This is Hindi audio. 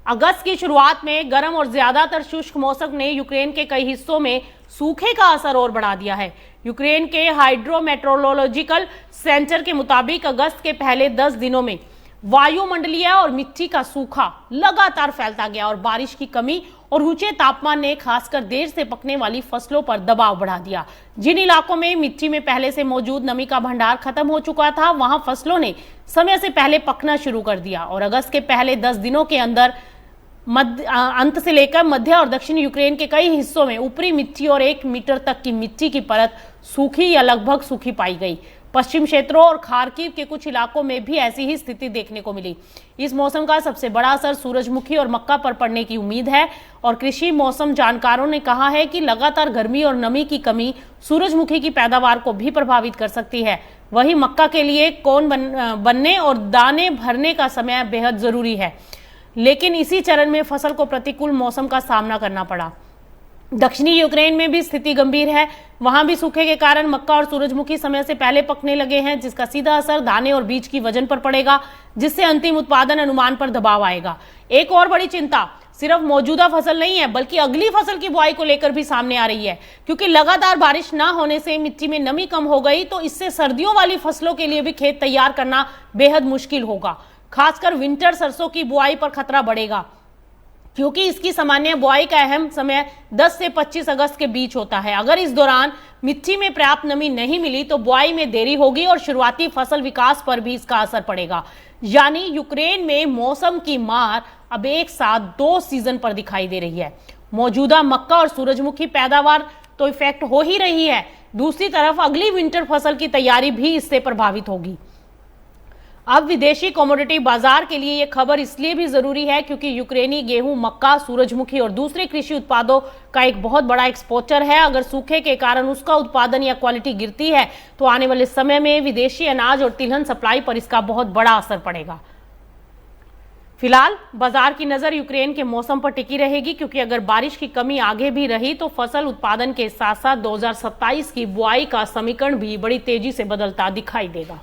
अगस्त की शुरुआत में गर्म और ज्यादातर शुष्क मौसम ने यूक्रेन के कई हिस्सों में सूखे का असर और बढ़ा दिया है। यूक्रेन के हाइड्रोमेट्रोलॉजिकल सेंटर के मुताबिक अगस्त के पहले 10 दिनों में वायुमंडलीय और मिट्टी का सूखा लगातार फैलता गया और बारिश की कमी और ऊंचे तापमान ने खासकर देर से पकने वाली फसलों पर दबाव बढ़ा दिया। जिन इलाकों में मिट्टी में पहले से मौजूद नमी का भंडार खत्म हो चुका था, वहां फसलों ने समय से पहले पकना शुरू कर दिया और अगस्त के पहले 10 दिनों के अंदर अंत से लेकर मध्य और दक्षिण यूक्रेन के कई हिस्सों में ऊपरी मिट्टी और 1 मीटर तक की मिट्टी की परत सूखी या लगभग सूखी पाई गई। पश्चिम क्षेत्रों और खार्किव के कुछ इलाकों में भी ऐसी ही स्थिति देखने को मिली। इस मौसम का सबसे बड़ा असर सूरजमुखी और मक्का पर पड़ने की उम्मीद है और कृषि मौसम जानकारों ने कहा है कि लगातार गर्मी और नमी की कमी सूरजमुखी की पैदावार को भी प्रभावित कर सकती है। वहीं मक्का के लिए कोन बनने और दाने भरने का समय बेहद जरूरी है, लेकिन इसी चरण में फसल को प्रतिकूल मौसम का सामना करना पड़ा। दक्षिणी यूक्रेन में भी स्थिति गंभीर है। वहां भी सूखे के कारण मक्का और सूरजमुखी समय से पहले पकने लगे हैं, जिसका सीधा असर दाने और बीज की वजन पर पड़ेगा, जिससे अंतिम उत्पादन अनुमान पर दबाव आएगा। एक और बड़ी चिंता सिर्फ मौजूदा फसल नहीं है, बल्कि अगली फसल की बुआई को लेकर भी सामने आ रही है, क्योंकि लगातार बारिश न होने से मिट्टी में नमी कम हो गई, तो इससे सर्दियों वाली फसलों के लिए भी खेत तैयार करना बेहद मुश्किल होगा। खासकर विंटर सरसों की बुआई पर खतरा बढ़ेगा, क्योंकि इसकी सामान्य बुआई का अहम समय 10 से 25 अगस्त के बीच होता है। अगर इस दौरान मिट्टी में पर्याप्त नमी नहीं मिली तो बुआई में देरी होगी और शुरुआती फसल विकास पर भी इसका असर पड़ेगा। यानी यूक्रेन में मौसम की मार अब एक साथ 2 सीजन पर दिखाई दे रही है। मौजूदा मक्का और सूरजमुखी पैदावार तो इफेक्ट हो ही रही है, दूसरी तरफ अगली विंटर फसल की तैयारी भी इससे प्रभावित होगी। अब विदेशी कमोडिटी बाजार के लिए यह खबर इसलिए भी जरूरी है क्योंकि यूक्रेनी गेहूं, मक्का, सूरजमुखी और दूसरे कृषि उत्पादों का एक बहुत बड़ा एक्सपोर्टर है। अगर सूखे के कारण उसका उत्पादन या क्वालिटी गिरती है तो आने वाले समय में विदेशी अनाज और तिलहन सप्लाई पर इसका बहुत बड़ा असर पड़ेगा। फिलहाल बाजार की नजर यूक्रेन के मौसम पर टिकी रहेगी, क्योंकि अगर बारिश की कमी आगे भी रही तो फसल उत्पादन के साथ साथ 2027 की बुआई का समीकरण भी बड़ी तेजी से बदलता दिखाई देगा।